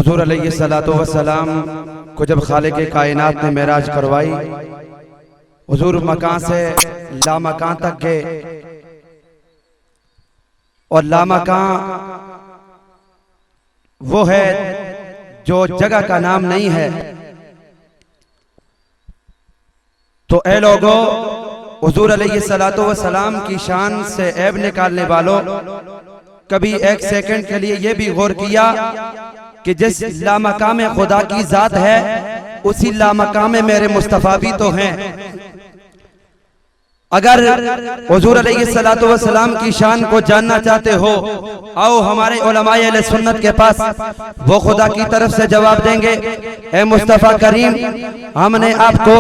हुजूर अलैहिस्सलातु वस्सलाम को जब खालिक कायनात ने मेराज करवाई, हुजूर मकान से लामकान तक गए और लामकान वो है जो जगह का नाम नहीं है। तो ए लोगों, हुजूर अलैहिस्सलातु वस्सलाम की शान से ऐब निकालने वालों, कभी एक सेकंड के लिए ये भी गौर किया कि जिस लामकाम में खुदा की जात है उसी लामकाम में मेरे मुस्तफ़ा भी तो हैं। अगर हुजूर अलैहिस्सलातु वस्सलाम की शान को जानना चाहते हो, आओ हमारे उलमाए अहले सुन्नत के पास, वो खुदा की तरफ से जवाब देंगे। ए मुस्तफ़ा करीम, हमने आपको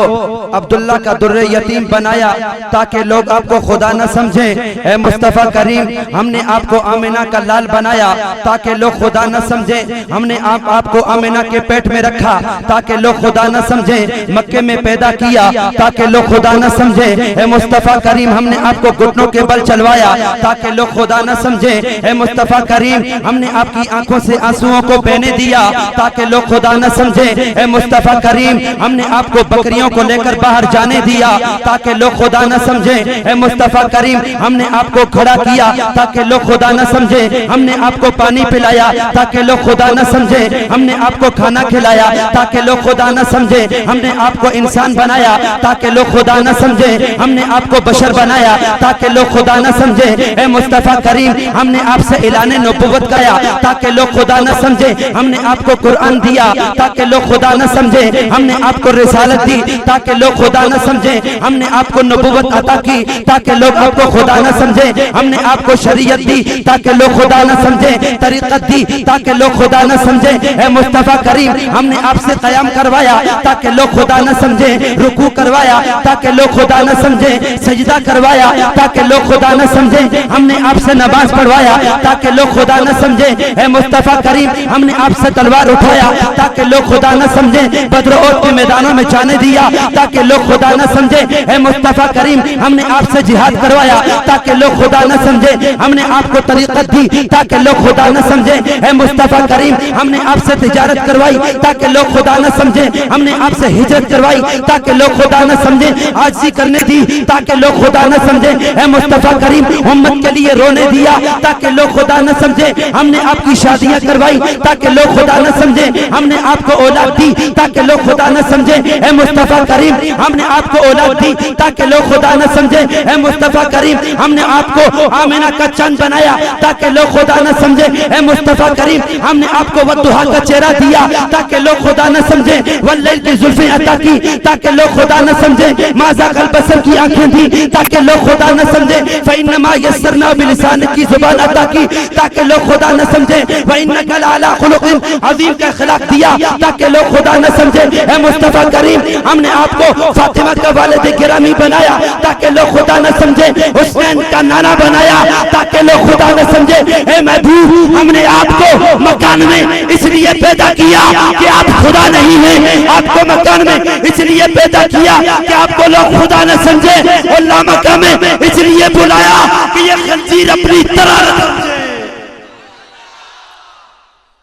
अब्दुल्ला का दुर्रे यतीम बनाया ताकि लोग आपको खुदा न समझें। ए मुस्तफ़ा करीम, हमने आपको आमिना का लाल बनाया ताकि लोग खुदा न समझें। हमने आपको आमिना के पेट में रखा ताकि लोग खुदा न समझें। मक्के में पैदा किया ताकि लोग खुदा न समझें। ए मुस्तफ़ा करीम, हमने आपको घुटनों के बल चलवाया ताकि लोग खुदा न समझे। ए मुस्तफ़ा करीम, हमने आपकी आंखों से आंसुओं को बहने दिया ताकि लोग खुदा न समझे। ए मुस्तफ़ा करीम, हमने आपको बकरियों को लेकर बाहर जाने दिया ताकि लोग खुदा न समझे। ए मुस्तफ़ा करीम, हमने आपको खड़ा किया ताकि लोग खुदा न समझे। हमने आपको पानी पिलाया ताकि लोग खुदा न समझे। हमने आपको खाना खिलाया ताकि लोग खुदा न समझे। हमने आपको इंसान बनाया ताकि लोग खुदा न समझे। हमने आपको बशर बनाया ताकि लोग खुदा न समझे। ए मुस्तफ़ा करीम, हमने आपसे ऐलान नबुव्वत किया ताकि लोग खुदा न समझे। हमने आपको कुरान दिया ताकि लोग खुदा न समझे। हमने आपको रिसालत दी ताकि लोग खुदा न समझे। हमने आपको नबुव्वत अता की ताकि लोग आपको खुदा न समझे। हमने आपको शरीयत दी ताकि लोग खुदा न समझे। तरीक़त दी ताकि लोग खुदा न समझे। ए मुस्तफ़ा करीम, हमने आपसे क़याम करवाया ताकि लोग खुदा न समझे। रुकू करवाया ताकि लोग खुदा न समझे। सजदा करवाया ताकि लोग खुदा न समझे। हमने आपसे नमाज पढ़वाया ताकि लोग खुदा न समझे। ए मुस्तफ़ा करीम, हमने आपसे तलवार उठाया ताकि लोग खुदा न समझे। बद्र और के मैदानों में जाने दिया ताकि लोग खुदा न समझे। ए मुस्तफ़ा करीम, हमने आपसे जिहाद करवाया ताकि लोग खुदा न समझे। हमने आपको तरीक़त दी ताकि लोग खुदा न समझे। ए मुस्तफ़ा करीम, हमने आपसे तिजारत करवाई ताकि लोग खुदा न समझे। हमने आपसे हिजरत करवाई ताकि लोग खुदा न समझे। आजिज़ी करने दी ताकि लोग खुदा न समझे। ए मुस्तफ़ा करीम, उम्मत के लिए रोने दिया ताकि लोग खुदा न समझे। हमने आपकी शादियां करवाई ताकि लोग खुदा न समझे। हमने आपको औलाद दी ताकि लोग खुदा न समझे। ए मुस्तफ़ा करीम, हमने आपको औलाद दी ताकि लोग खुदा न समझे। ए मुस्तफ़ा करीम, हमने आपको आमिना का चंद बनाया ताकि लोग खुदा न समझे। ए मुस्तफ़ा करीम, हमने आपको वद्दुहा का चेहरा दिया ताकि लोग खुदा न समझे। वल्लैल की जुल्फ़ें अता की ताकि लोग खुदा न समझे। माज़ाग़ल बसर की आंखें दी ताकि लोग खुदा न समझे। फ़इन्नमा यस्सरना बिलिसान की जुबान अता की ताकि लोग खुदा न समझे। वइन्नका लअला खुलुक़िन अज़ीम का अख़लाक़ दिया ताकि लोग खुदा न समझे। ए मुस्तफ़ा करीम, हमने आपको फातिमा का वालिद गिरामी बनाया ताकि लोग खुदा न समझे। हुसैन का नाना बनाया ताकि लोग खुदा न समझे। ए महबूब, हमने आपको मकान में इसलिए पैदा किया कि आप खुदा नहीं हैं। आपको मकान में इसलिए पैदा किया कि आपको लोग खुदा न समझे। और लामका में इसलिए बुलाया कि ये खंजीर अपनी तरह न समझे।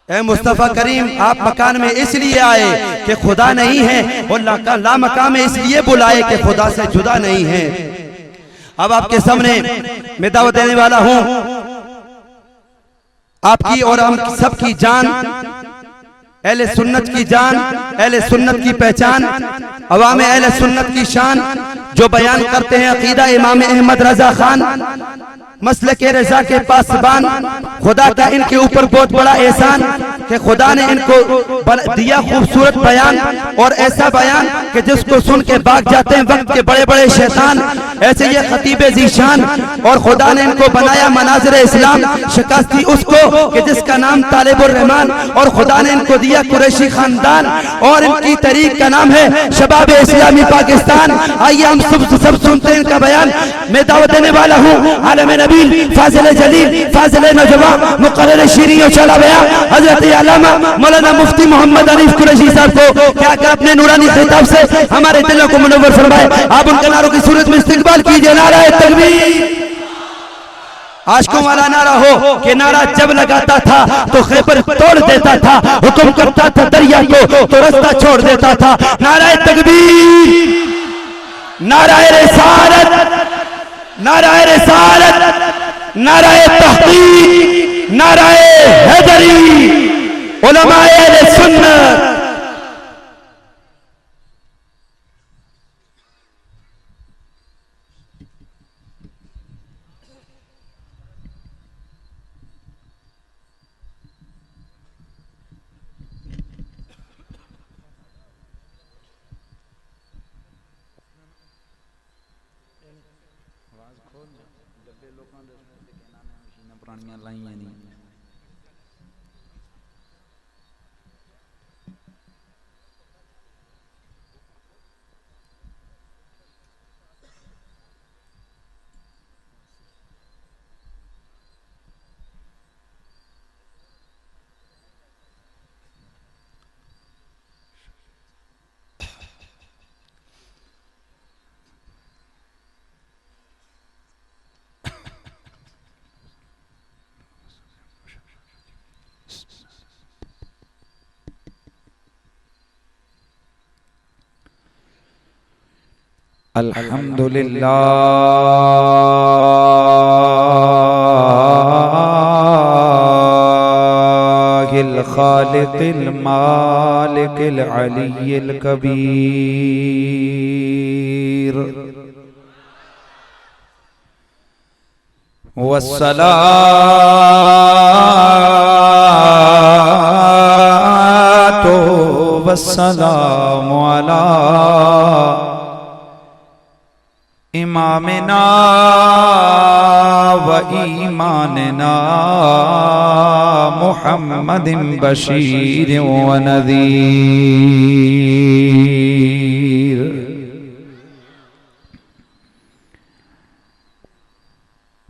ए मुस्तफ़ा करीम, आप मकान में इसलिए आए कि खुदा नहीं है और लामका में इसलिए बुलाए कि खुदा से जुदा नहीं है। अब आपके सामने मैं दावत देने वाला हूं, आपकी और हम सबकी जान, अहले सुन्नत की जान, अहले सुन्नत की पहचान, अवाम अहले सुन्नत की शान, जो बयान करते हैं अकीदा इमाम अहमद रजा खान, मसलक रजा के पासबान। खुदा का इनके ऊपर बहुत बड़ा एहसान कि खुदा ने इनको दिया खूबसूरत बयान, और ऐसा बयान कि जिसको सुन के भाग जाते हैं वक्त के बड़े बड़े शैतान। ऐसे ये खतीब ज़ीशान, और खुदा ने इनको बनाया मनाज़िर इस्लाम, शिकस्त दी उसको कि जिसका नाम तालिबुर रहमान, और खुदा ने इनको दिया कुरैशी खानदान, और इनकी तहरीक का नाम है शबाब इस्लामी पाकिस्तान। आइए हम सब सुनते हैं इनका बयान। मैं दावत देने वाला हूँ आलम नबील, फाज़िल जलील, फाज़िल नौजवान, मुक़र्रिर शीरी और चला बया हज़रत अल्लामा मौलाना मुफ्ती मोहम्मद अनीफ कुरैशी साहब को क्या कर अपने नूरानी खिताब से हमारे दिलों को मुनव्वर फरमाए। आप उनके नारों की सूरत में इस्तिक़बाल कीजिए। नारा तकबीर, आशिकों वाला नारा हो कि नारा जब लगाता था तो खैबर तोड़ देता था, हुक्म करता था दरिया को तो रास्ता छोड़ देता था। नाराए तकबीर, नाराए रिसालत, नाराए रिसालत, नाराए तहकीक, नाराए हैदरी, उलमाए अहले सुन्नत। अल्हम्दुलिल्लाहिल खालिकिल मालिकिल अलीयिल कबीर वस्सलातु वस्सलामु अला इमामिना व ईमानिना मुहम्मदिन बशीर व नज़ीर।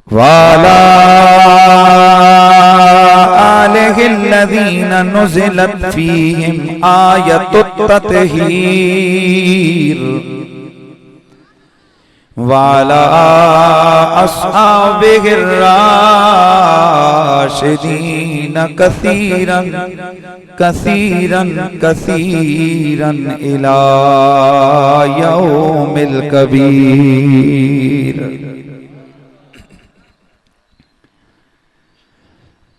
वाला आलिहिल्लज़ीना नुज़िलत फ़ीहिम आयतुत तत्हीर वाला अस्हाबिहिर राशिदीन कसीरन कसीरन कसीरन इला यौमिल कबीर।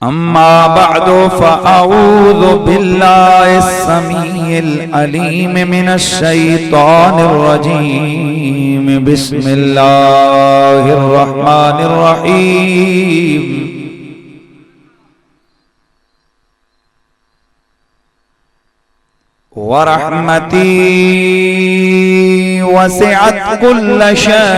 अम्मा बअदु फ़अऊज़ु बिल्लाहिस समीइल अलीम मिनश शैतानिर रजीम। बिस्मिल्लाहिर रहमानिर रहीम। व रहमती वसिअत कुल्ल शै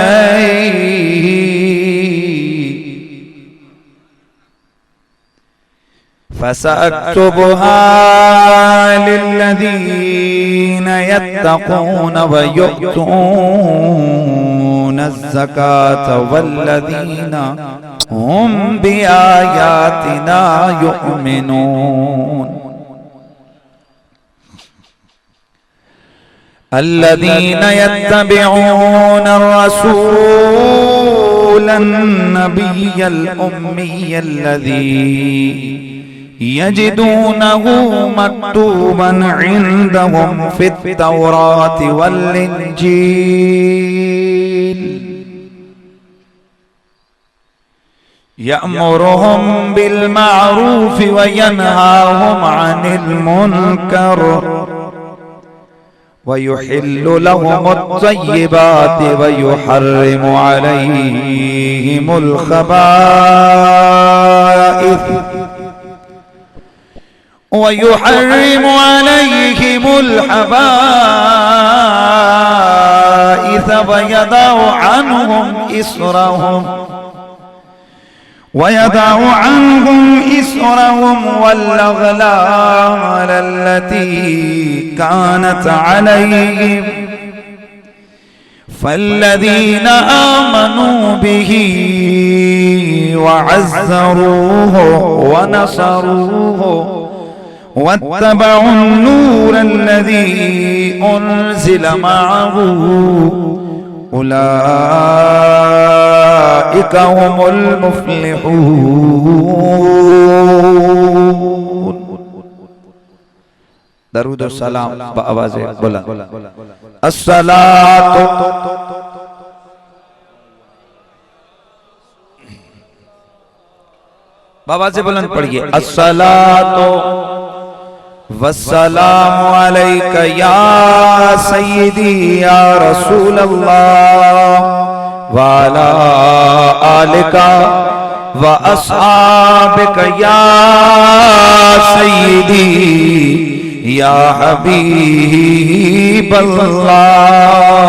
फसअक्तुबुहा लिल्लज़ीन यत्तक़ून व यु'तून अज़्ज़कात वल्लज़ीन हुम बिआयातिना यु'मिनून। अल्लज़ीन यत्तबिऊन अर्रसूलन नबिय्यल उम्मिय्यल लज़ी यजिदूनहु मक्तूबन इंदहुम फित तौरात वल इंजील यअमुरुहुम बिल मारूफ व यनहाहुम अनिल मुनकर व युहिल्लु लहुमुत तय्यिबात व युहर्रिमु अलैहिमुल खबाइथ वयुहर्रिमु अलैहिमुल खबाइथ वयदउ अन्हुम इसरहुम वल्लगलाल अल्लती कानत अलैहिम फल्लज़ीन आमनू बिही वअज़्ज़रूहु वनसरूहु वत्तबउन नूरल्लज़ी उन्ज़िल मअहू उलाइका हुमुल मुफ्लिहून। दरूद और सलाम बावाज़े बुलंद। अस्सलातु बावाज़े बुलंद पढ़िए। अस्सलातु वस्सलामु अलैका या सय्यदी या रसूल अल्लाह व अला आलिका व अस्हाबिका या सय्यदी या हबीब अल्लाह।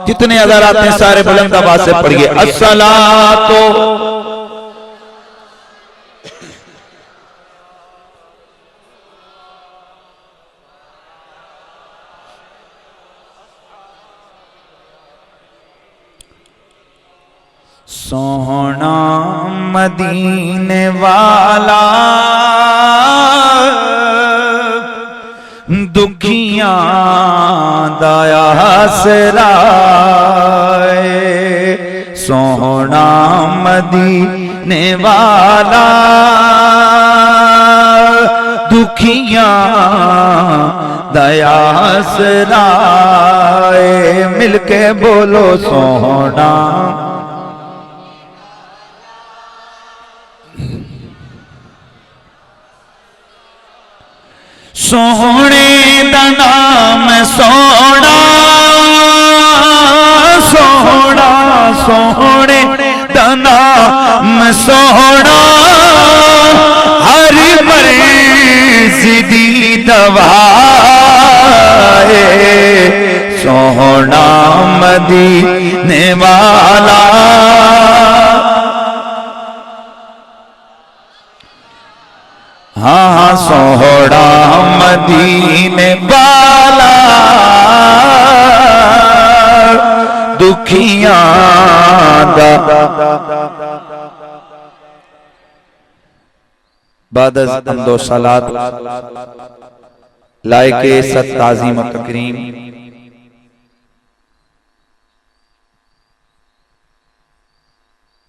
जितने हज़रात हैं सारे बुलंद आवाज से पढ़िए। अस्सलातु सोहना मदीने वाला दुखियां दाया सराए। सोहना मदीने वाला दुखियां दया सराए। मिलके बोलो सोहना सोहने दा नाम सोना सोहना सोहने दा नाम सोहना हर मरीज दी दवा है। सोहना मदीने वाला हाँ सोहरा मदीने वाला दुखियां दा। बाद अम्दो सलात लायके सत ताज़ीम व तकरीम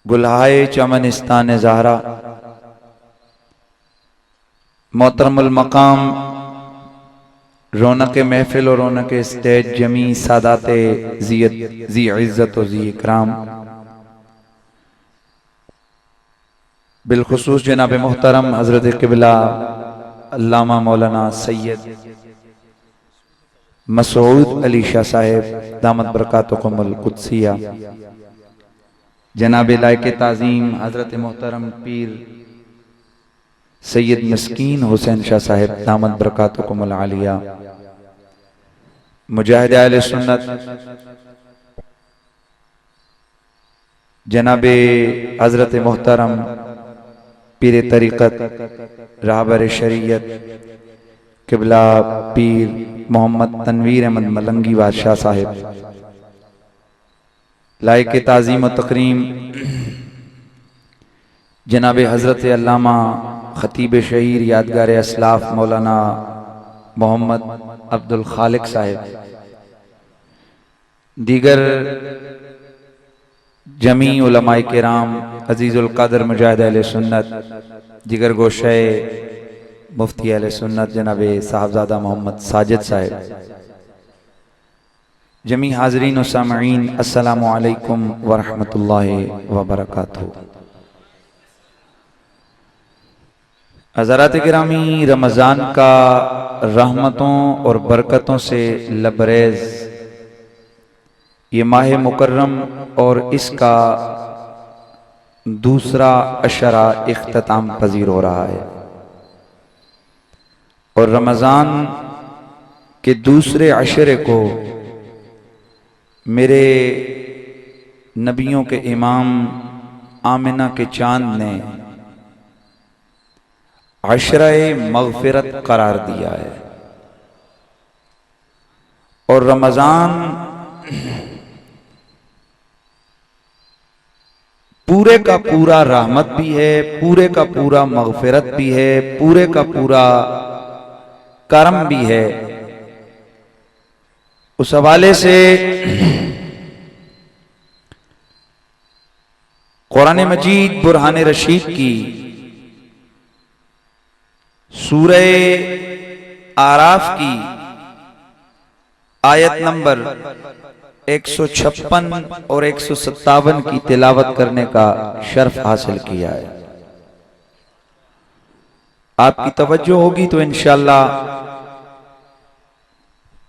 गुलहाए चमनिस्तान ज़हरा मोहतरमुल मकाम रौनक महफिल और रौनक स्टेज जमी सादाते जी इज़्ज़त और जी इकराम बिलखुसूस जनाब मोहतरम हज़रत क़िबला अल्लामा मौलाना सैयद मसूद अली शाह साहेब दामत बरकातुहुमुल कुद्सिया, जनाब लायके ताज़ीम हज़रत मोहतरम पीर सैयद मस्कीन हुसैन शाह साहेब दामत बरकातुहुमुल आलिया, मुजाहिद अहले सुन्नत जनाबे हज़रत मोहतरम पीर तरीक़त रहबर शरीयत क़िबला पीर मोहम्मद तनवीर अहमद मलंगी बादशाह साहेब, लायके ताज़ीम व तकरीम जनाब हज़रत अल्लामा ख़तीब शहीर यादगार असलाफ मौलाना मोहम्मद अब्दुल खालिक साहेब, दीगर जमी उलमाए किराम अजीज़ुल क़द्र मुजाहिद अहले सुन्नत जिगर गोशे मुफ्ती अहले सुन्नत जनाबे साहबजादा मोहम्मद साजिद साहेब, जमी हाज़रीन व सामईन अस्सलामु अलैकुम व रहमतुल्लाहि व बरकातुहू। हज़रात गिरामी, रमज़ान का रहमतों और बरकतों से लबरेज़ ये माह मुकर्रम और इसका दूसरा अशरा इख्तिताम पजीर हो रहा है और रमज़ान के दूसरे अशरे को मेरे नबियों के इमाम आमिना के चांद ने अशरे मग़फ़िरत करार दिया है और रमज़ान पूरे का पूरा रहमत भी है, पूरे का पूरा मग़फ़िरत भी है, पूरे का पूरा करम भी है। उस हवाले से कुरान मजीद बुरहान रशीद की सूरह आराफ की आयत नंबर 156 और 157 की तिलावत करने का शर्फ हासिल किया है। आपकी तवज्जो होगी तो इंशाअल्लाह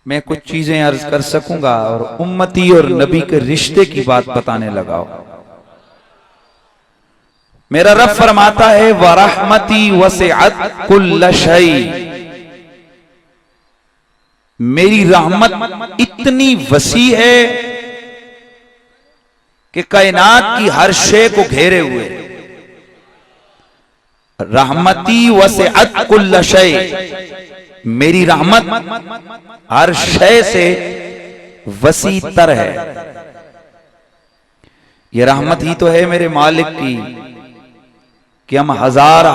मैं कुछ चीजें अर्ज कर सकूंगा और उम्मती और नबी के रिश्ते की बात बताने लगा। मेरा रब फरमाता है वरहमती वसिअत कुल्ल शै, मेरी रहमत इतनी वसी है कि कायनात की हर शे को घेरे हुए। रहमती वसिअत कुल्ल शै, मेरी रहमत हर शय से वसी तर है। यह रहमत ही तो है मेरे मालिक की कि हम हजार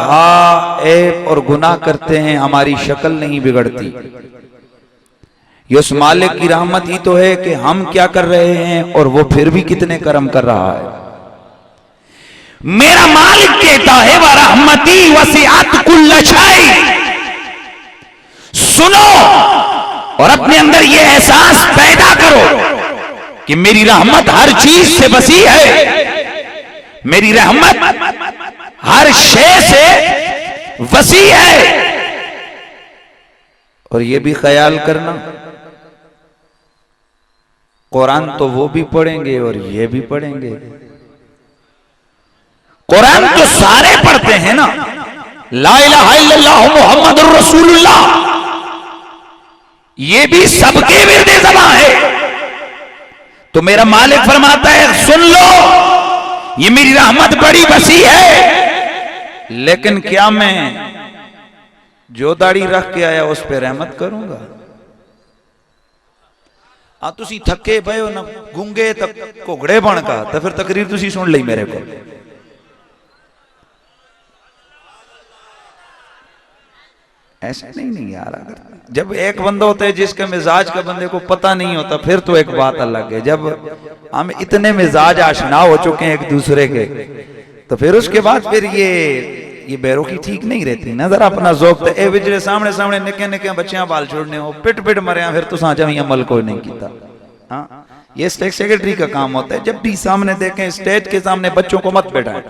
ऐब और गुनाह करते हैं, हमारी शक्ल नहीं बिगड़ती। ये उस मालिक की रहमत ही तो है कि हम क्या कर रहे हैं और वो फिर भी कितने कर्म कर रहा है। मेरा मालिक कहता है वह रहमती वसिअत कुल्ल शै। सुनो और अपने अंदर यह एहसास पैदा करो कि मेरी रहमत हर चीज से वसी है, मेरी रहमत हर शय से वसी है। और यह भी ख्याल करना, कुरान तो वो भी पढ़ेंगे और ये भी पढ़ेंगे। कुरान तो सारे पढ़ते हैं ना, ला इलाहा इल्लल्लाह मुहम्मदुर रसूलुल्लाह, ये भी सबके विर्दे ज़बां है। तो मेरा मालिक फरमाता है सुन लो, ये मेरी रहमत बड़ी वसी है, लेकिन क्या मैं जो दाढ़ी रख के आया उस पर रहमत करूंगा? तुसी थके पे हो ना गूंगे तक घोड़े बन का, तो फिर तकरीर तुसी सुन ली मेरे को। ऐसा नहीं यार, अगर जब एक बंदा होता है जिसका मिजाज का बंदे को पता नहीं होता फिर तो एक बात अलग है। जब हम इतने मिजाज आशना हो चुके हैं एक दूसरे के, तो फिर उसके बाद फिर ये बेरोकी ठीक नहीं रहती ना। जरा अपना ज़ौक़ ए विजरे सामने सामने निके निके बच्चियां बाल छोड़ने हो, पिट पिट मरिया, फिर तो साझा ही अमल कोई नहीं किया। हाँ, ये स्टेज सेक्रेटरी का काम होता है, जब भी सामने देखें स्टेज के सामने बच्चों को मत बैठाएं,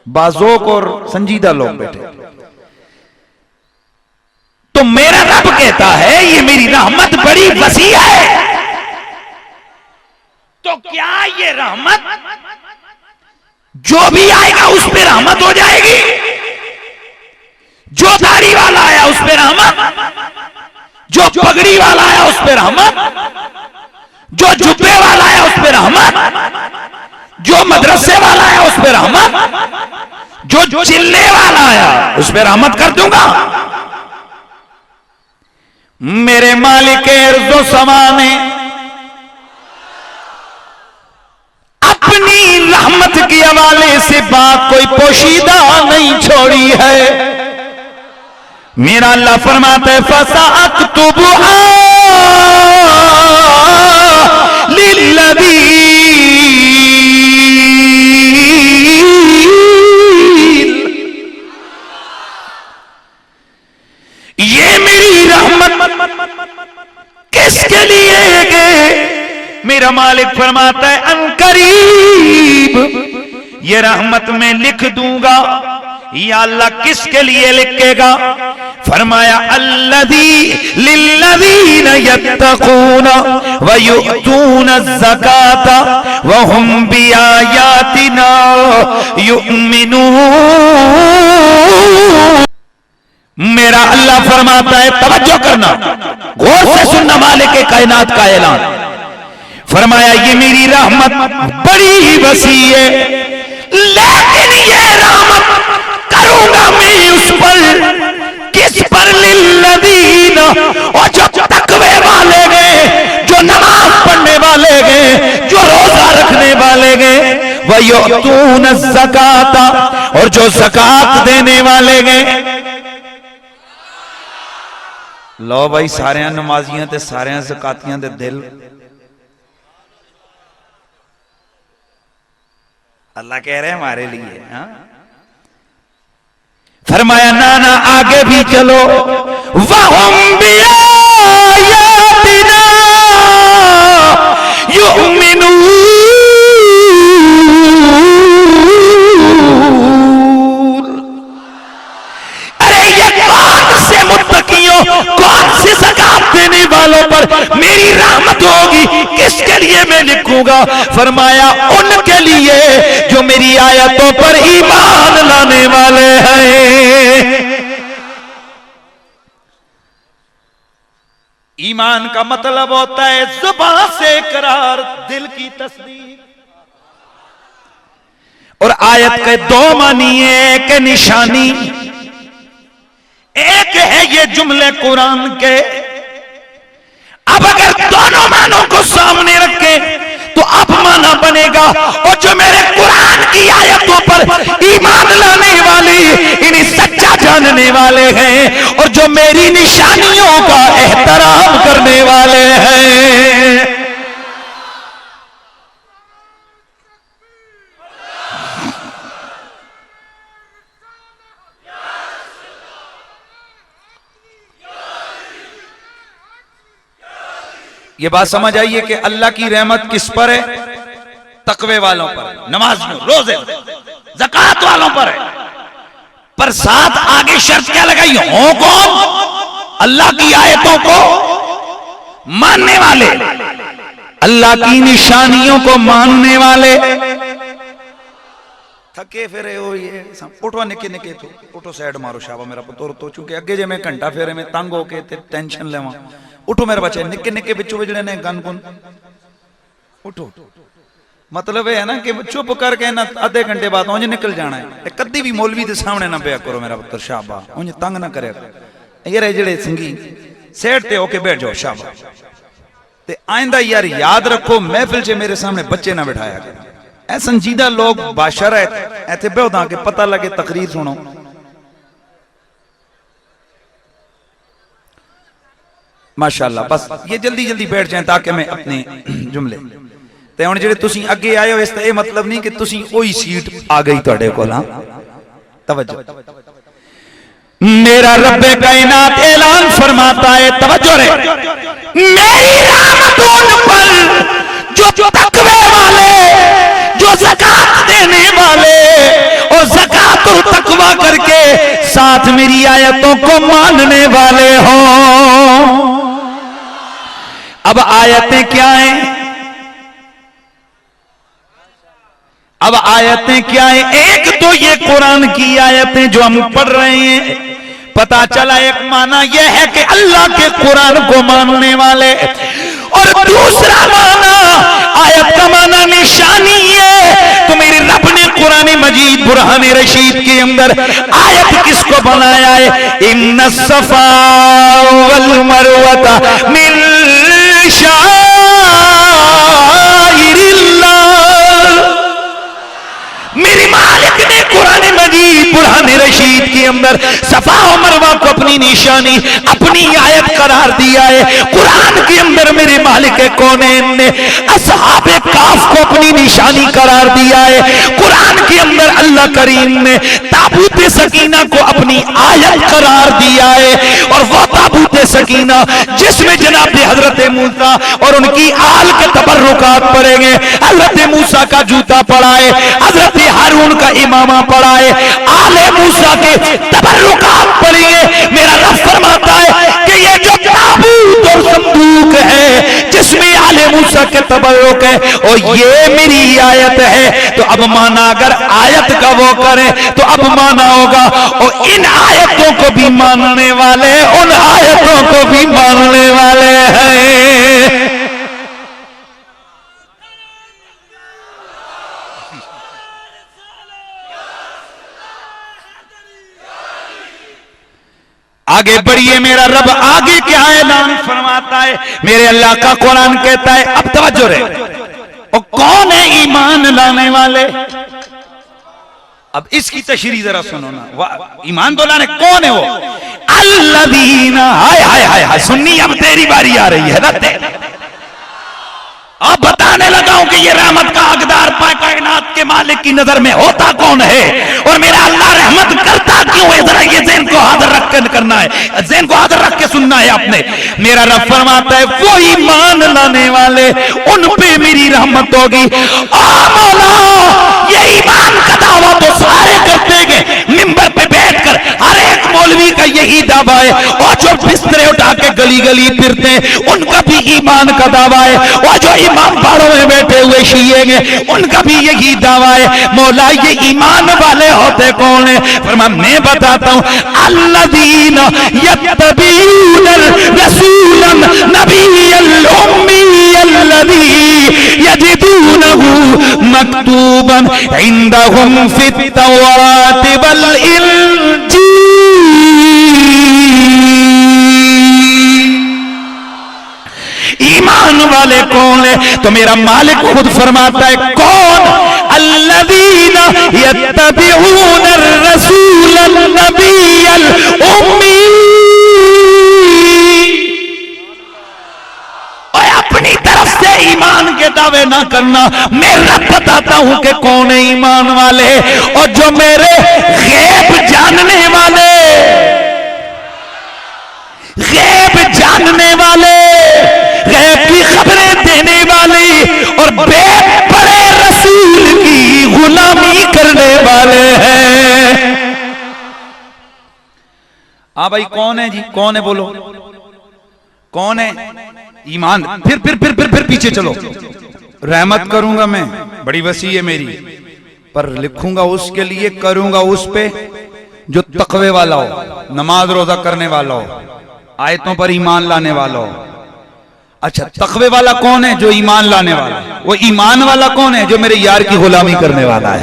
बाज़ौक़ और संजीदा लोग बैठे। तो मेरा रब कहता है ये मेरी रहमत बड़ी वसी है। तो क्या ये रहमत जो भी आएगा उस पे रहमत हो जाएगी? जो दाढ़ी वाला आया उस पे रहमत, जो पगड़ी वाला आया उस पे रहमत, जो जुब्बे वाला आया उस पे रहमत, जो मदरसे वाला आया उस पे रहमत, जो चिल्ले वाला आया उस पे रहमत कर दूंगा। मेरे मालिक अर्ज़ो समा ने अपनी रहमत के हवाले से बात कोई पोशीदा नहीं छोड़ी है। मेरा अल्लाह फरमाता है फसअक्तुबुहा लिल्लज़ीन, ये मेरी रहमत किसके लिए है? मेरा मालिक फरमाता है अनकरीब ये रहमत में लिख दूंगा। या अल्लाह किसके लिए लिखेगा? फरमाया अल्लज़ी लिल्लज़ीन यत्तक़ून व युअतून ज़काता व हुम बिआयातिना युमिनून। मेरा अल्लाह फरमाता है, तवज्जो करना, गौर से सुनना मालिक कायनात का ऐलान। फरमाया ये मेरी रहमत बड़ी वसी है, लेकिन ये रहमत करूंगा मैं उस पर, किस पर? लिल्लज़ीन, और जो तकवे वाले गए, जो नमाज पढ़ने वाले गए, जो रोजा रखने वाले गए, व युअतून ज़काता, और जो ज़कात देने वाले गए। लो भाई सारे नमाजियां ते सारे ज़कातियां दे दिल अल्लाह कह रहे हैं हमारे लिए। हाँ? फरमाया नाना आगे भी चलो, वहुम बिआयातिना युमिनून। अरे ये कौन से मुत्तकियों, कौन से ज़कात देने वालों पर मेरी रहमत होगी, किसके लिए मैं लिखूंगा? फरमाया उनके लिए जो मेरी आयतों पर ईमान लाने वाले हैं। ईमान का मतलब होता है जुबान से इकरार, दिल की तस्दीक। और आयत के दो मानी है, एक निशानी, एक है ये जुमले कुरान के। अब अगर दोनों मानों को सामने रखें तो अब माना बनेगा, और जो मेरे कुरान की आयतों पर ईमान लाने वाले इन्हें सच्चा जानने वाले हैं, और जो मेरी निशानियों का एहतराम करने वाले हैं। ये बात समझ आइए कि अल्लाह की रहमत किस पर है? तकवे वालों पर, नमाज़ियों, रोजे, ज़कात वालों पर है। पर साथ आगे शर्त क्या लगाई? हो कौन? अल्लाह की आयतों को मानने वाले, अल्लाह की निशानियों को मानने वाले। थके फिरे हो ये उठो निके निके तो उठो साइड मारो शाबा मेरा पुत्र तो, चूंकि अगे जे मैं घंटा फेरे में तंग होके टेंशन लेवा। उठो मेरे बच्चे, निके निके बिचू जड़े ने गन गुन उठो। मतलब है ना कि चुप करके ना आधे घंटे बाद उंज निकल जाना है। कदी भी मौलवी के सामने ना बेया करो मेरा पुत्र, शाबा उंज तंग ना करे यार। जड़े संगी सेठ ते होके बैठ जाओ शाबा। ते आइंदा यार याद रखो, महफिल च मेरे सामने बच्चे ना बिठाया करो। ऐ संजीदा लोग बाशर है, ऐसे बेहदा के पता लगे तकरीर सुनो। माशाअल्लाह, बस ये जल्दी जल्दी बैठ जाए ताकि मैं अपने जुमले ते हुण जेडे तुसी अगे आए हो, इसका ये मतलब नहीं कि तुसी ओही सीट आ गई तुहाडे कोल। हां तवज्जो, मेरा रब्बे कायनात ऐलान फरमाता है, तवज्जो रे, मेरी रहमत उन पर जो तकवे वाले, जो ज़कात देने वाले और ज़कात और तकवा करके साथ मेरी आयतों को मानने वाले हो। अब आयतें क्या हैं? अब आयतें क्या है? एक तो ये कुरान की आयतें जो हम पढ़ रहे हैं, पता चला एक माना यह है कि अल्लाह के कुरान को मानने वाले, और दूसरा माना आयत का माना निशानी है। तो मेरे रब ने कुरान मजीद बुरहान रशीद के अंदर आयत किसको बनाया है? इन्ना सफा वल मरवता मिन शाइरिल्लाह। मेरे मालिक ने कुरान मजीद बुरहान रशीद के अंदर सफा और मरवा को अपनी निशानी, अपनी आयत करार दिया है। कुरान के अंदर मेरे मालिक कौनैन ने असहाबे काफ को अपनी निशानी करार दिया है। कुरान के अंदर अल्लाह करीम ने ताबूत सकीना को अपनी आयत करार दिया है। और वह ताबूत सकीना जिसमें जनाब हजरत मूसा और उनकी आल के तबर्रुकात पड़ेंगे। हजरत मूसा का जूता पड़ा है, हजरत हारून का इमामा पड़ा है, आले मूसा के तबर्रुकात पड़ेंगे। मेरा रब फरमाता है कि ये जो ताबूत और संदूक है जिसमें आले मूसा के तबर्रुक है, और ये मेरी आयत है। तो अब माना अगर आयत का वो करे तो अब माना होगा, और इन आयतों को भी मानने वाले उन आयतों को भी मानने वाले हैं। आगे बढ़िए, मेरा रब आगे क्या ऐलान फरमाता है? मेरे अल्लाह का कुरान कहता है, अब तवज्जो रे, और कौन है ईमान लाने वाले? अब इसकी तशरीह जरा सुनो ना। ईमान तो लाने कौन है? वो अल्लज़ीना, हाय हाय हाय हाय, सुन्नी अब तेरी बारी आ रही है ना। अब बताने लगा हूं कि ये रहमत का हकदार कायनात के मालिक की नजर में होता कौन है और मेरा अल्लाह रहमत करता क्यों है। जरा ये ज़हन को हाजिर रख कर करना है, ज़हन को हाजिर रख के सुनना है आपने। मेरा रब फरमाता है वो ईमान लाने वाले उन पे मेरी रहमत होगी। मौला ये ईमान का दावा तो सारे करते गए, मिंबर पे बैठकर हर एक मौलवी का यही दावा है, और जो बिस्तरे उठा के गली गली फिरते हैं उनका भी ईमान का दावा है, और जो इमाम बाड़ों में बैठे हुए शीए हैं उनका भी यही दावा है। मौला ये ईमान वाले होते कौन है? फरमा मैं बताता हूं, अल्लज़ीना यत्तबीउन रसूलन नबिय्यल उम्मियल्लज़ी यजिदूनहु मक्तूबन इंदहुम फित तौरात वल इंजील। ईमान वाले कौन है? तो मेरा मालिक खुद फरमाता है कौन? अल्लज़ीना यत्तबिऊन रसूलन नबिय्यल उम्मी। और अपनी तरफ से ईमान के दावे ना करना, मैं रब बताता हूं कि कौन है ईमान वाले, और जो मेरे गैब जानने वाले, गैब जानने वाले, गैब की खबरें देने वाली और बड़े रसूल की गुलामी करने वाले हैं। हाँ भाई कौन है जी? कौन है बोलो, कौन है? ईमान। फिर पीछे चलो। रहमत करूंगा मैं, बड़ी वसी है मेरी, पर लिखूंगा उसके लिए, करूंगा उस पे जो तकवे वाला हो, नमाज रोजा करने वाला हो, आयतों पर ईमान लाने वाला हो। अच्छा तकवे वाला कौन है? जो ईमान लाने वाला। वो ईमान वाला कौन है? जो मेरे यार की गुलामी करने वाला है।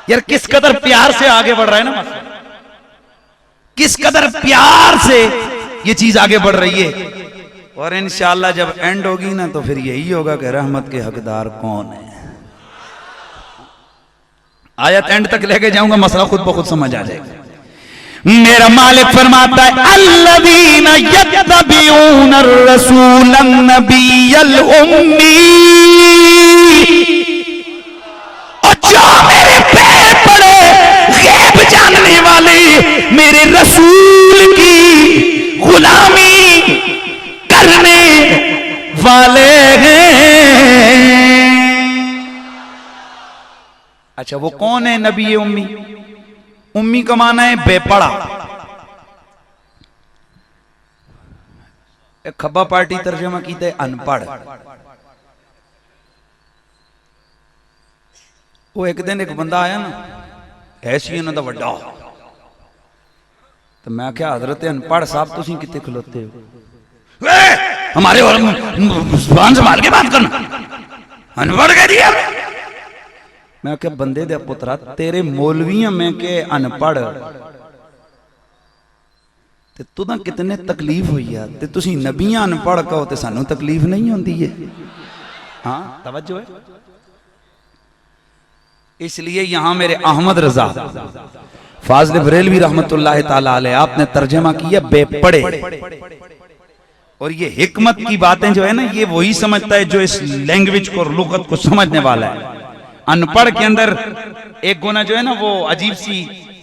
यार किस कदर प्यार से आगे बढ़ रहा है ना, किस कदर प्यार से ये चीज आगे बढ़ रही है। और इंशाअल्लाह जब एंड होगी ना तो फिर यही होगा कि रहमत के हकदार कौन है। आयत एंड तक लेके जाऊंगा, मसला खुद ब खुद समझ आ जाएगा। मेरा मालिक फरमाता है अल्लज़ीना यत्तबिऊन रसूलन नबिय्यल उम्मी। और जो मेरे पैर पड़े गैब जानने वाले मेरे रसूल की गुलामी करने वाले हैं। अच्छा वो कौन है नबी उम्मी? उम्मी का माना है बेपड़ा। एक खब्बा पार्टी तर्जमा कीते अनपढ़। वो एक दिन एक बंदा आया ना, ऐसी उन्होंने वड्डा, तो मैं क्या हजरत अनपढ़ साहब तुसी कितने खलोते हो? हमारे और जुबान संभाल के बात करना, अनपढ़ कह दिया। मैं क्या बंदे दे पुत्रा, तेरे मौलवियां में के अनपढ़ ते तू ना कितने तकलीफ हुई है, ते तुसी नबियां अनपढ़ कहो ते सानू तकलीफ नहीं होती है। हाँ तवज्जो है। इसलिए यहां मेरे अहमद रजा फाज़िल बरेलवी रहमतुल्लाह ताला अलैह आपने तर्जमा किया बेपड़े। और ये हिकमत की बातें जो है ना, ये वही समझता है जो इस लैंग्वेज को, लुगत को समझने वाला है। अनपढ़ के अंदर एक गुना जो है ना वो अजीब सी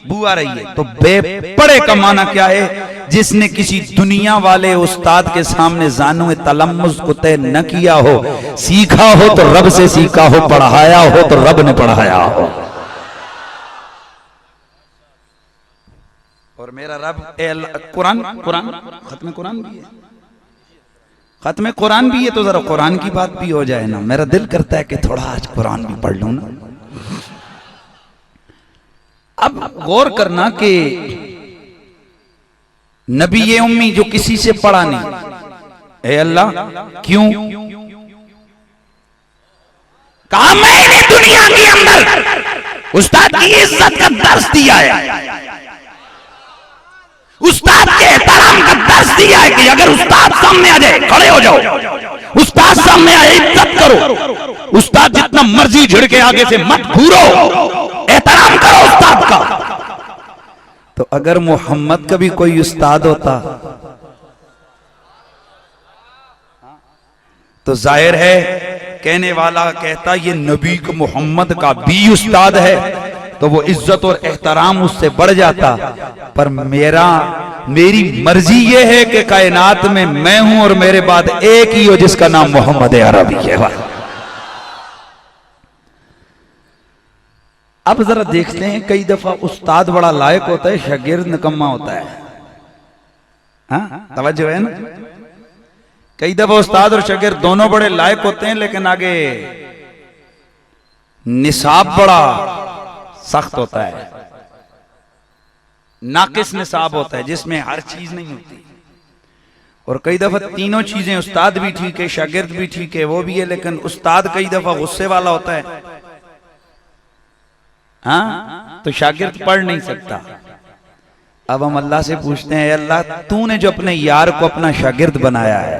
बू आ रही है। तो बेपड़े का माना क्या है? जिसने किसी दुनिया वाले उस्ताद के सामने जानू तलम्मुज़ को तय न किया हो, सीखा हो तो रब से सीखा हो, पढ़ाया हो तो रब ने पढ़ाया हो। और मेरा रब कुरान खत्म कुरान भी है, खत्म कुरान भी है, तो जरा कुरान की बात भी हो जाए ना। मेरा दिल करता है कि थोड़ा आज कुरान भी पढ़ लूं ना। अब गौर करना कि नबी ये उम्मी जो किसी से पढ़ा नहीं, ए अल्लाह क्यों? कहा मैंने दुनिया के अंदर उस्ताद की इज्जत का दर्स दिया है, उस्ताद के एहतराम का दर्स दिया है कि अगर उस्ताद सामने आ जाए खड़े हो जाओ, उस्ताद सामने आए इज्जत करो, उस्ताद जितना मर्जी झिड़के आगे से मत घूरो, एहतराम करो उस्ताद का। तो अगर मोहम्मद का भी कोई उस्ताद होता तो जाहिर है कहने वाला कहता ये नबी को मोहम्मद का भी उस्ताद है, तो वो इज्जत और एहतराम उससे बढ़ जाता। पर मेरी मर्जी ये है कि कायनात में मैं हूं और मेरे बाद एक ही हो जिसका नाम मोहम्मद अरबी है। अब जरा देखते हैं, कई दफा उस्ताद बड़ा लायक होता है, शागिर्द निकम्मा होता है। हाँ, तवज्जो है ना। कई दफा उस्ताद और शागिर्द दोनों बड़े लायक होते हैं, लेकिन आगे निसाब बड़ा सख्त होता है, नाकिस निसाब होता है जिसमें हर चीज नहीं होती। और कई दफा तीनों चीजें, उस्ताद भी ठीक है, शागिर्द भी ठीक है, वो भी है, लेकिन उस्ताद कई दफा गुस्से वाला होता है, हाँ, तो शागिर्द पढ़ नहीं सकता। अब हम अल्लाह से पूछते हैं, अल्लाह तूने जो अपने यार को अपना शागिर्द बनाया है,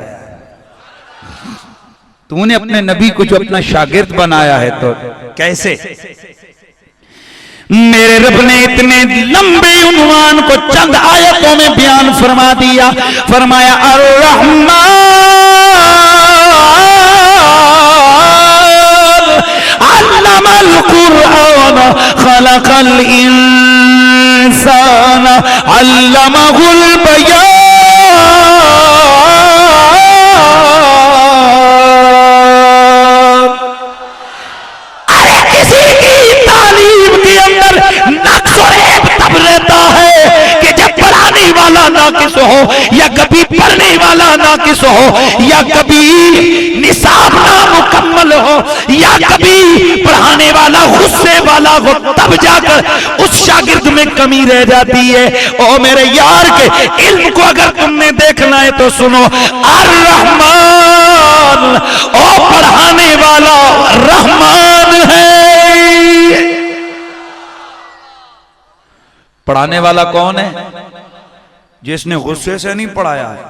तूने अपने नबी को जो अपना शागिर्द बनाया है, तो कैसे? मेरे रब ने इतने लंबे उन्वान को चंद आयतों में बयान फरमा दिया। फरमाया अर्रहमान अल्लमल कुरआन खलकल इंसान अल्लमहुल बयान। नाकिस हो या कभी पढ़ने वाला नाकिस हो या कभी निसाब नामुकम्मल हो या कभी पढ़ाने वाला गुस्से वाला हो, तब जाकर उस शागिर्द में कमी रह जाती है। ओ मेरे यार के इल्म को अगर तुमने देखना है तो सुनो, अर्रहमान, ओ पढ़ाने वाला रहमान है। पढ़ाने वाला कौन है? जिसने गुस्से से नहीं पढ़ाया है।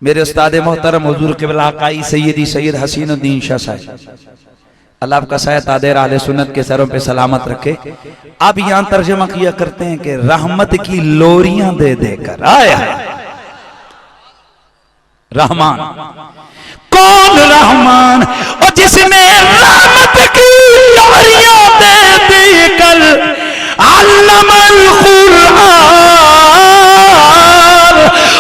मेरे उस्ताद मोहतरम हुजूर क़िबला काई सैयदी सैयद हसीनुद्दीन शाह साहब, अल्लाह आपका साया तादेर आले सुन्नत के सरों पे सलामत रखे। आप यहां तर्जुमा किया करते हैं कि रहमत की लोरियां दे देकर आया रहमान। कौन रहमान? और जिसने रहमत की लोरियां दे देकर अल्लमल कुरआन,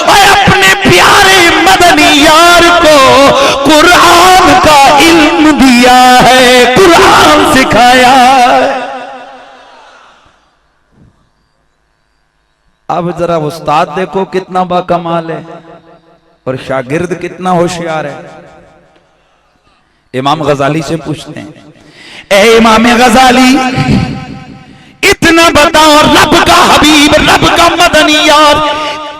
और अपने प्यारे मदनी यार को कुरान का इल्म दिया है, कुरान सिखाया है। अब जरा उस्ताद देखो कितना बाकमाल है और शागिर्द कितना होशियार है। इमाम गजाली से पूछते हैं, ए इमाम गजाली, इतना बताओ, रब का हबीब, रब का मदनी यार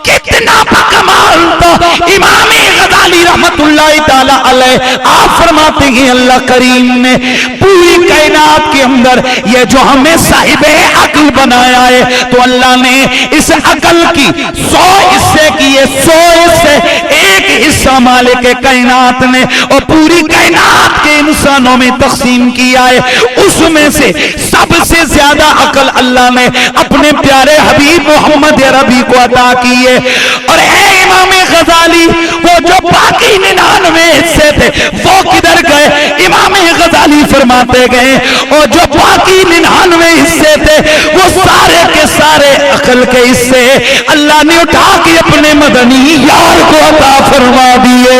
कितना कमाल था। इमाम गजाली रहमतुल्लाह ताला अलैह आप फरमाते हैं, अल्लाह करीम ने पूरी कायनात के अंदर ये जो हमें साहिबे अक्ल बनाया है, तो अल्लाह ने इस अक्ल की 100 हिस्से किए, 100 हिस्से एक हिस्सा मालिक कायनात ने और पूरी कायनात के इंसानों में तकसीम किया है। उसमें से सबसे ज्यादा अक्ल अल्लाह ने अपने प्यारे हबीब मोहम्मद अरबी को अता की है। और ए इमाम गजाली, वो जो बाकी 99 हिस्से थे वो किधर गए? इमाम गजाली फरमाते गए, और जो बाकी 99 हिस्से थे वो सारे के सारे अक्ल के हिस्से अल्लाह ने उठा के अपने मदनी यार को अता फरमा दिए।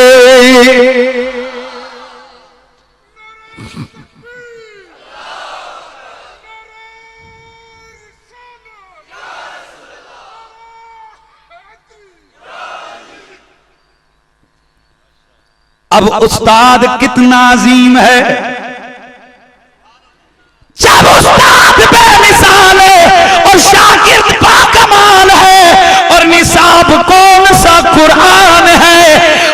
अब उस्ताद कितना अजीम है, जब उस्ताद बेमिसाल है और शागिर्द बाकमाल है, और निसाब कौन सा कुरान है,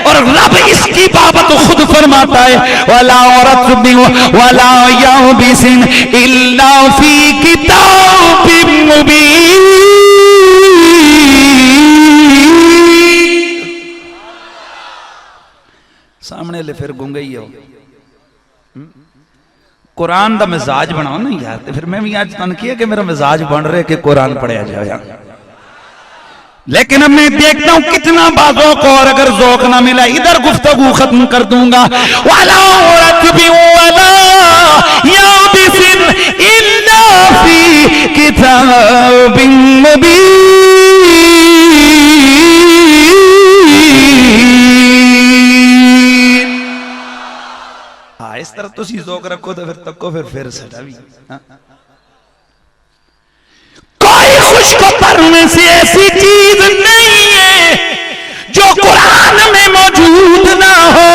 और रब इसकी बाबत खुद फरमाता है, वला रत्बि वला यौबिसिन इल्ला फी किताबिम मुबीन। सामने ले फिर गुंगे ही हो, कुरान का मिजाज बनाओ ना यार। तो फिर मैं भी आज तन किया कि मेरा मिजाज बन रहा है कि कुरान पढ़िया जाए। लेकिन अब मैं देखता हूं कितना बाज़ौक, और अगर ज़ौक ना मिला इधर गुफ्तगू खत्म कर दूंगा। वाला रत्बी वाला याबिसिन इल्ला फी किताबिन मुबीन। हाँ, इस तरह तुसी ज़ौक रखो तो फिर तको फिर सटा भी। कोई खुश्क पढ़ने से ऐसी चीज नहीं है जो कुरान में मौजूद ना हो,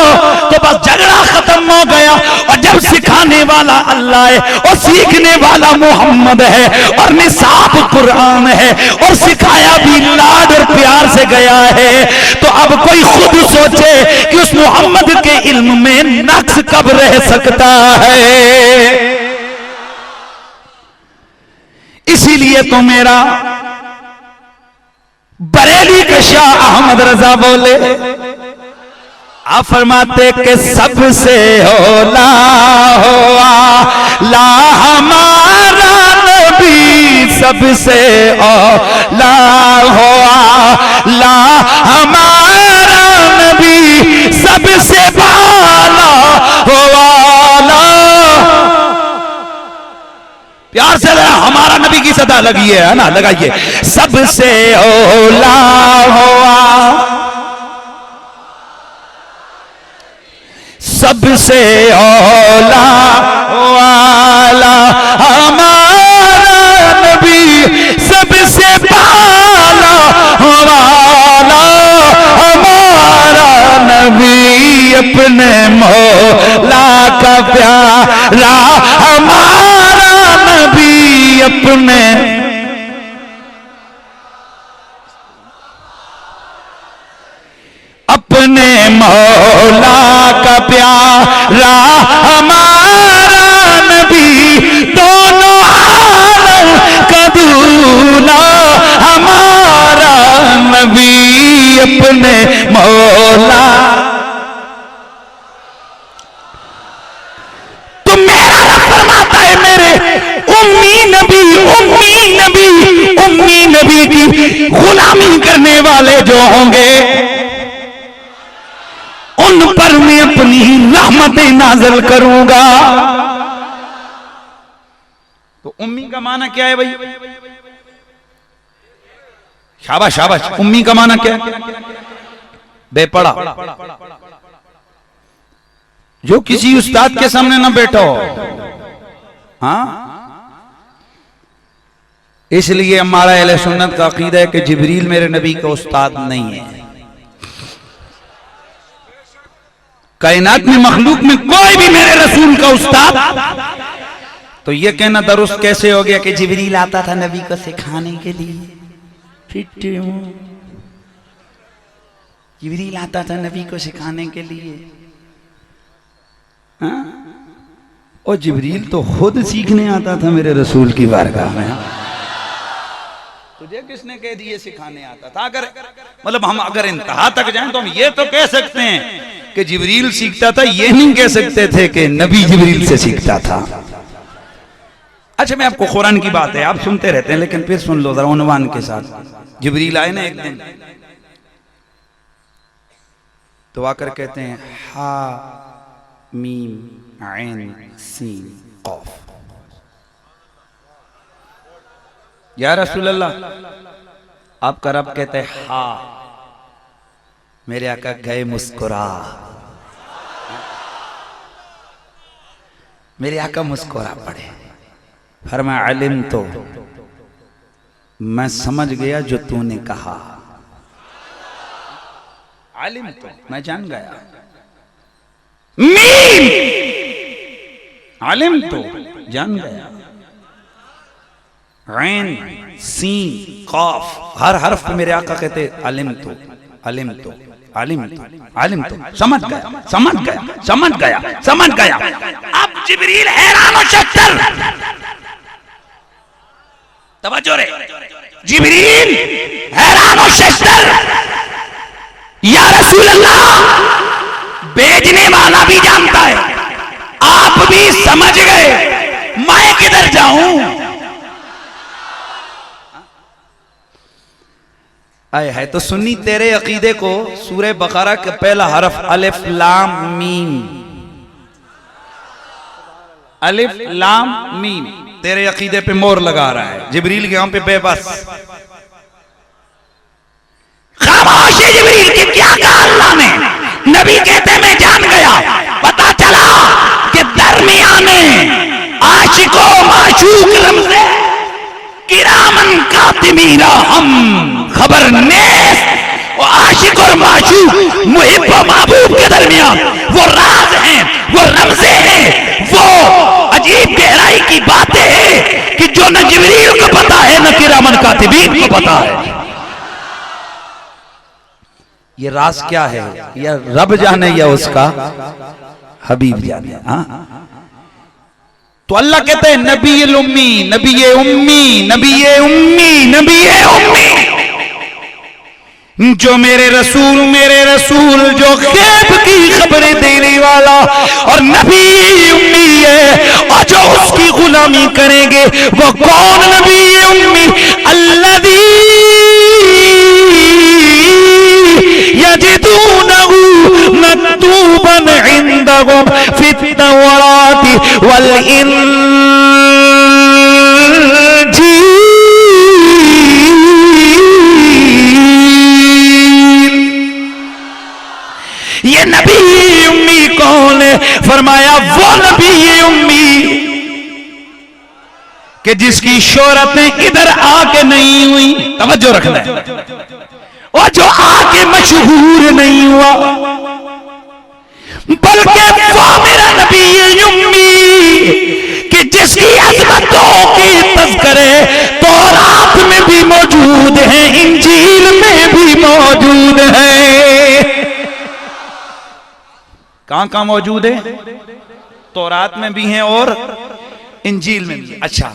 तो बस झगड़ा खत्म हो गया। और जब सिखाने वाला अल्लाह है और सीखने वाला मोहम्मद है और निसाब कुरान है और सिखाया भी लाड और प्यार से गया है, तो अब कोई खुद सोचे कि उस मोहम्मद के इल्म में नक्स कब रह सकता है। इसीलिए तो मेरा बरेली के शाह अहमद रजा बोले, आप फरमाते कि सबसे होला हुआ ला हमारा नबी, सबसे होला हुआ ला हमारा नबी, सबसे बाला हुआ ला। प्यार से हमारा नबी की सदा लगी है ना, लगाइए। सबसे औला हुआ, सबसे औला वाला हमारा नबी, सबसे बाला वाला हमारा नबी, अपने मौला का प्यारा हमारा नबी, अपने अपने मौला का प्यारा हमारा नबी, दोनों आलम का दूल्हा हमारा नबी, अपने मौला। तो मेरा रब फरमाता है मेरे उम्मी नबी, उम्मी नबी, उम्मी नबी की गुलामी करने वाले जो होंगे उन पर मैं अपनी रहमतें नाज़िल करूंगा। तो उम्मी का माना क्या है भाई? शाबाश शाबाश। उम्मी का माना क्या है? बेपढ़ा, जो किसी उस्ताद के सामने ना बैठा हो। हाँ, इसलिए हमारा अहले सुन्नत का अकीदा है कि जिब्रील मेरे नबी का उस्ताद नहीं है। कायनात में मखलूक में कोई भी मेरे रसूल का उस्ताद, तो ये कहना दुरुस्त कैसे हो गया कि जिब्रील आता था नबी को सिखाने के लिए। जिब्रील आता था नबी को सिखाने के लिए। हाँ? और जिब्रील तो खुद सीखने आता था मेरे रसूल की बारगाह में। तुझे किसने कह दिए सिखाने आता था? अगर मतलब हम अगर इंतहा तक जाएं तो हम ये तो कह सकते हैं कि जिब्रील सीखता था, ये नहीं कह सकते थे कि नबी जिब्रील से सीखता था। अच्छा, मैं आपको कुरान की बात है, आप सुनते रहते हैं लेकिन फिर सुन लो जरा उन्वान के साथ। जिब्रील आए ना एक दिन, तो आकर कहते हैं हा मीम ऐन सीन कौफ, या रसूल अल्लाह। आपका रब कहते हैं हा, मेरे आका गए मुस्कुरा, मेरे आका मुस्कुरा पड़े। फरमाया अलिम तो, मैं समझ गया जो तूने कहा। अलिम तो, मैं जान गया। मीम, अलिम तो, जान गया। ऐन सीन कौफ, हर हर्फ पे मेरे आका कहते अलिम तो, अलिम तो, अलिम तो, अलिम तो, समझ गया, समझ गया, समझ गया, समझ गया। अब जिब्रील हैरान और शक्कर, तवज्जो रे, जिब्रील हैरान और शक्कर, या रसूल अल्लाह, भेजने वाला भी जानता है, आप भी समझ गए, मैं किधर जाऊं? आए है तो सुन्नी तेरे अकीदे को सूरह बकरा का पहला हरफ अलिफ लाम मीम, अलिफ लाम मीम तेरे अकीदे पे मोर लगा रहा है। जिब्रील के यहाँ पे बेबस खामोशी। जिब्रील की क्या कहा अल्लाह ने? नबी कहते मैं जान गया, पता चला कि दरमियाने आशिको माशूक रमज़े किरामन कातिमीना हम खबर नेस। वो आशिक और माशूक मुहिब व महबूब के दरमियान वो राज हैं, वो रमज़े हैं, वो अजीब गहराई की बातें हैं कि जो न जिब्रील को पता है न किरामन कातिबीन को पता है। ये राज क्या है? या रब जाने या उसका हबीब जाने। हाँ, तो अल्लाह कहते हैं नबी उम्मी, नबी उम्मी, नबी उम्मी, नबी उम्मी, जो मेरे रसूल जो गैब की खबरें देने वाला और नबी उम्मी है, और जो उसकी गुलामी करेंगे वो कौन नबी उम्मी? अल्लज़ी यजिदूनहु मक्तूबन इंदहुम फित्तौराति वल ये नबी उम्मी कौन है? फरमाया वो नबी उम्मी कि जिसकी शोहरतें इधर आके नहीं हुई, तवज्जो रखना है, और जो आके मशहूर नहीं हुआ, बल्कि वो मेरा नबी उम्मी कि जिसकी अज़मतों की तज़किरे तौरात में भी मौजूद है, इंजील में भी मौजूद है। कहां मौजूद है? तौरात में भी हैं और इंजील में भी। अच्छा,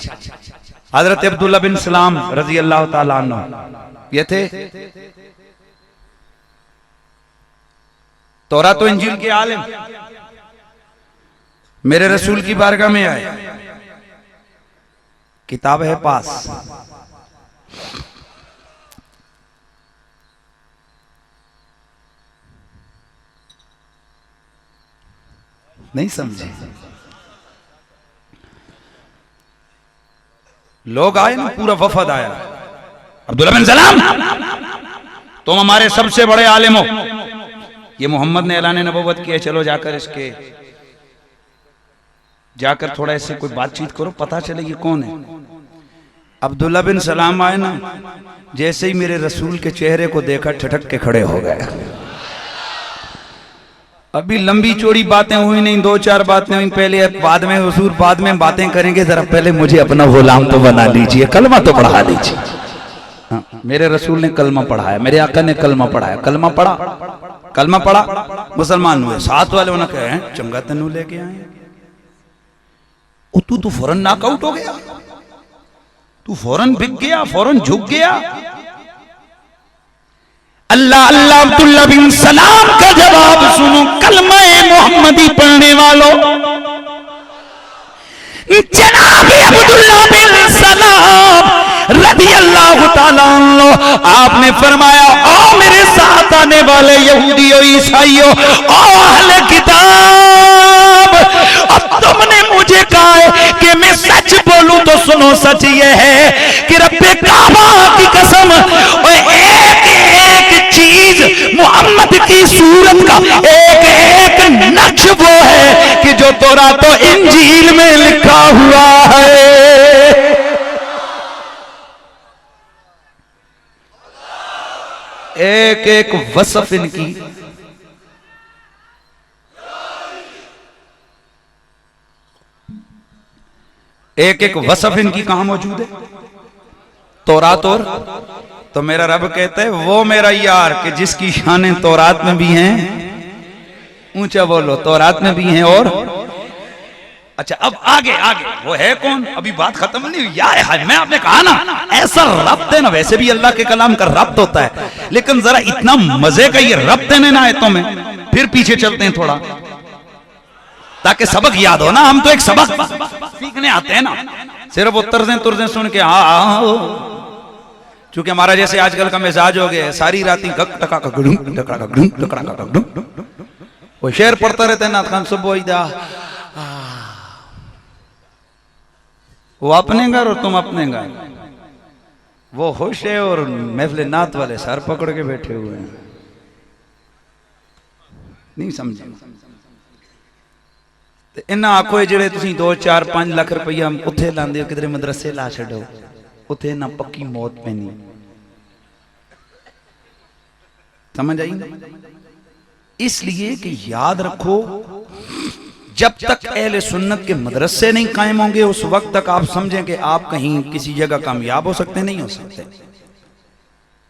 हजरत अब्दुल्ला बिन सलाम रजी अल्लाह ताला अन्हु ये थे तौरात तो इंजील के आलिम, मेरे रसूल की बारगाह में आए, किताब है पास, नहीं समझे? लोग आए ना, पूरा वफद आया। अब्दुल्ला बिन सलाम तुम हमारे सबसे बड़े आलिम हो, ये मोहम्मद ने ऐलान नबुव्वत किया, चलो जाकर थोड़ा ऐसे कोई बातचीत करो, पता चले ये कौन है। अब्दुल्ला बिन सलाम आए ना, जैसे ही मेरे रसूल के चेहरे को देखा ठठक के खड़े हो गए। अभी लंबी चौड़ी बातें हुई नहीं, 2-4 बातें हुई पहले, बाद में हुजूर बाद में बातें करेंगे, जरा पहले मुझे अपना गुलाम तो बना लीजिए, कलमा तो पढ़ा लीजिए। हाँ, मेरे रसूल ने कलमा पढ़ाया, मेरे आका ने कलमा पढ़ाया, कलमा पढ़ा, मुसलमान हुए। साथ वाले उन्होंने कहे चंगा तनु लेके आए, तू फौरन नॉकआउट हो गया, तू फौरन बिक गया, फौरन झुक गया। अल्लाह अल्लाह अब्दुल्ला बिन सलाम का जवाब सुनो, कलमा मोहम्मदी पढ़ने वालों, जनाब अब्दुल्ला बिन सलाम रज़ी अल्लाह ताला अन्हु, आपने फरमाया ओ मेरे साथ आने वाले यहूदियों ईसाइयों, ओ अहले किताब, अब तुमने मुझे कहा है कि मैं सच बोलूं तो सुनो, सच ये है कि रब्बे काबा की कसम, एक चीज मोहम्मद की सूरत का एक नक्श वो है कि जो तौरात तो इंजील में लिखा हुआ है। एक वसफ इनकी, एक वसफ इनकी कहां मौजूद है? तौरात और तो मेरा रब कहता है वो मेरा यार कि जिसकी शानें तौरात में भी हैं, ऊंचा बोलो, तौरात में भी हैं और अच्छा अब आगे वो है कौन? अभी बात खत्म नहीं हुई यार, मैं आपने कहा ना ऐसा रब्त है ना, वैसे भी अल्लाह के कलाम का रब्त होता है, लेकिन जरा इतना मजे का ये रब्त है ना आयतों में। फिर पीछे चलते हैं थोड़ा ताकि सबक याद हो ना, हम तो एक सबक सीखने आते हैं ना, सिर्फ वो तर्जें तुर्जें सुन के चूंकि हमारा जैसे आजकल का मिजाज हो गया है, सारी रात वो शेर पढ़ता रहता है नाथ खान सुबह, वो अपने घर और तुम अपने घर, वो खुश है और महफिल नात वाले सर पकड़ के बैठे हुए हैं। नहीं समझे? इन्ना आखो जेड़े तुसीं 2 4 5 लाख रुपया उत्थे लांदे हो, किधरे मदरसे ला छड्डो, उत्थे ना पक्की मौत पैनी। समझ आई ना? इसलिए कि याद रखो, जब तक अहले सुन्नत के मदरसे नहीं कायम होंगे उस वक्त तक आप समझें कि आप कहीं किसी जगह कामयाब हो सकते नहीं हो सकते।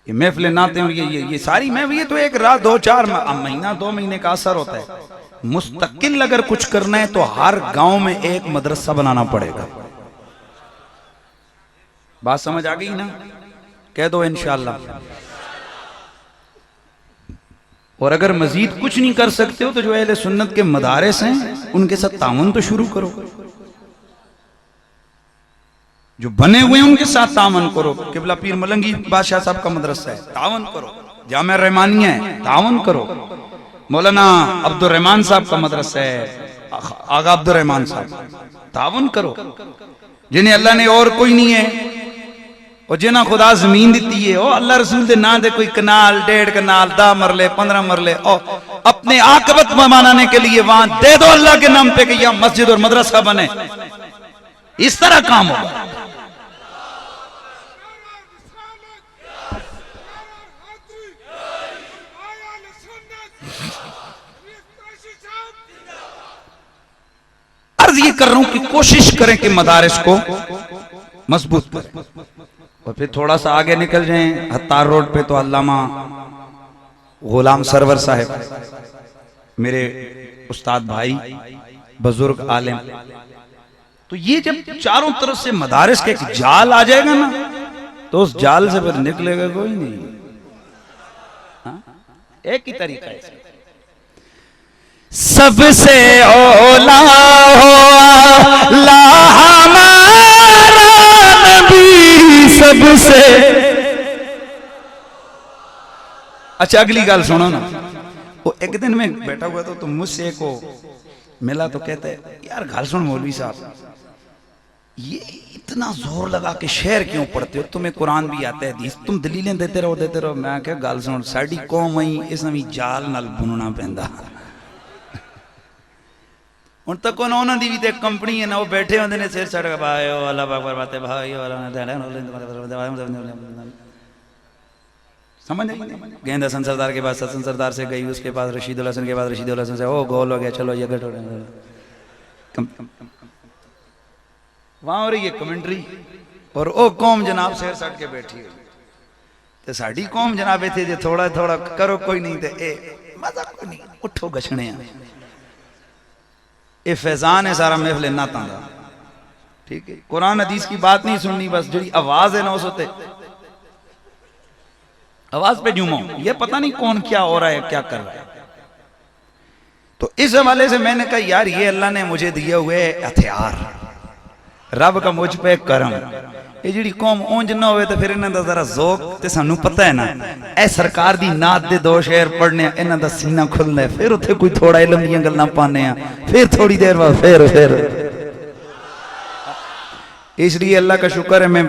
ये महफिल नाते ये सारी महफिल, ये तो एक रात 2 4 महीना 2 महीने का असर होता है। मुस्तकिल अगर कुछ करना है तो हर गांव में एक मदरसा बनाना पड़ेगा। बात समझ आ गई ना? कह दो इंशाअल्लाह। और अगर मजीद कुछ नहीं कर सकते हो तो जो अहले सुन्नत के मदारिस हैं उनके साथ तावन तो शुरू करो, जो बने हुए हैं उनके साथ तावन करो। किबला पीर मलंगी बादशाह साहब का मदरसा है, तावन करो। जामिया रहमानिया है, तावन करो। मौलाना अब्दुल रहमान साहब का मदरसा है, आगा अब्दुल रहमान साहब, तावन करो। जिन्हें अल्लाह ने और कोई नहीं है और जिन्हें खुदा जमीन दी है, अल्लाह रसूल दे ना दे कोई कनाल 1.5 कनाल 10 मरले 15 मरले और अपने आकबत मनाने के लिए वहां दे दो अल्लाह के नाम पे कि यहां मस्जिद और मदरसा बने। इस तरह काम होगा। अर्ज ये कर रहा हूं कि कोशिश करें कि मदारिस को मजबूत करें। और फिर थोड़ा सा आगे निकल जाएं हत्तार रोड पे तो अल्लामा गुलाम सरवर साहब मेरे उस्ताद भाई, बुजुर्ग आलिम। तो ये जब चारों तरफ से मदारिस का एक जाल आ जाएगा ना तो उस जाल से फिर निकलेगा कोई नहीं। हाँ? एक ही तरीका है। सबसे औला हो अल्लाह हमारा नबी सबसे। अच्छा अगली गल सुनो ना। वो एक दिन में बैठा हुआ तो मुझसे को मिला तो कहते यार गल सुन मौलवी साहब, ये इतना जोर लगा के शेर क्यों पढ़ते हो? तुम्हें कुरान भी आता है, हदीस, तुम दलीलें देते रहो। मैं क्या गल सुन, साडी कौम आई इस नवी जाल नाल बुनना पैंदा। ਹੁਣ ਤੱਕ ਉਹਨਾਂ ਦੀ ਵੀ ਤੇ ਕੰਪਨੀ ਹੈ ਨਾ, ਉਹ ਬੈਠੇ ਹੁੰਦੇ ਨੇ ਸਿਰ ਛੱਡ ਕੇ ਭਾਈ ਉਹ ਅੱਲਾਹ ਅਕਬਰ ਬਾਤੇ ਭਾਈ समझ आई? गेंद हसन सरदार के पास हसन सरदार से गई, उसके पास रशीदुल हसन के पास रशीदुल हसन से, ओ गोल हो गया, चलो ये गट हो गया। वहां हो रही है कमेंट्री और ओ कौम जनाब सिर छੱਡ के बैठी हुई ते साडी कौम जनाब इथे जे थोड़ा थोड़ा करो कोई नहीं ते ए मजा कोई नहीं, उठो गछने ये फैजान है सारा महफिल नाता दा। ठीक है, कुरान हदीस की बात नहीं सुननी, बस जी आवाज है ना उस होते आवाज पे झूमो। ये पता नहीं कौन क्या हो रहा है, क्या कर रहा है। तो इस हवाले से मैंने कहा यार ये अल्लाह ने मुझे दिए हुए हथियार, रब का मुझ पे करम। ये जी कौम ऊंज ना हो तो फिर इन्हां दा जरा ज़ौक ते सानू पता है ना, ए सरकार दी नात दे 2 शेर पढ़ने इन्हां दा सीना खुलना है, फिर उत्थे कोई थोड़ा इलम दी गल्लां पाने आ, फिर थोड़ी देर बाद फिर। इसलिए अल्लाह का शुक्र है मैं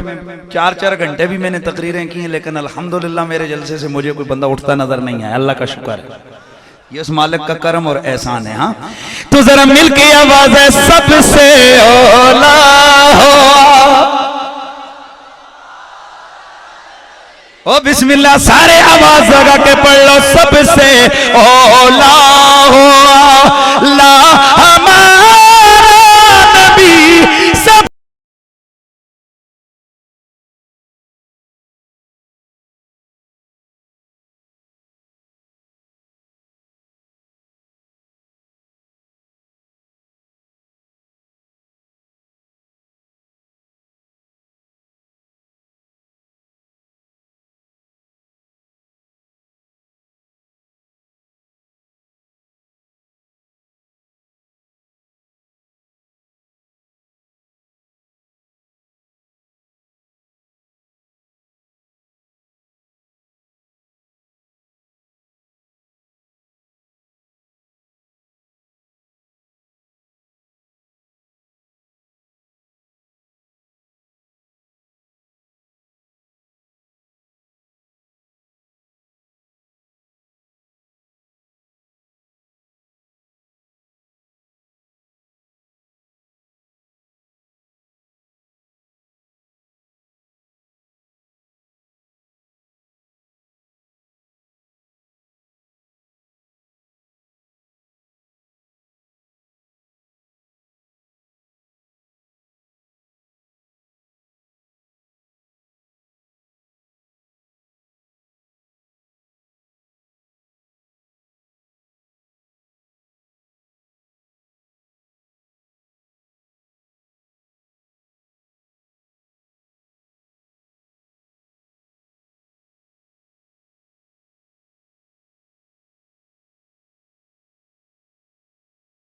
4-4 घंटे भी मैंने तकरीरें की हैं, लेकिन अल्हम्दुलिल्लाह मेरे जलसे से मुझे कोई बंदा उठता नजर नहीं आया। अल्लाह का शुक्र है, ये उस मालिक का करम और एहसान है। हाँ तो जरा मिलके आवाज है सबसे औला हो ओ बिस्मिल्लाह, सारे आवाज लगा के पढ़ लो। सबसे औला हो अल्लाह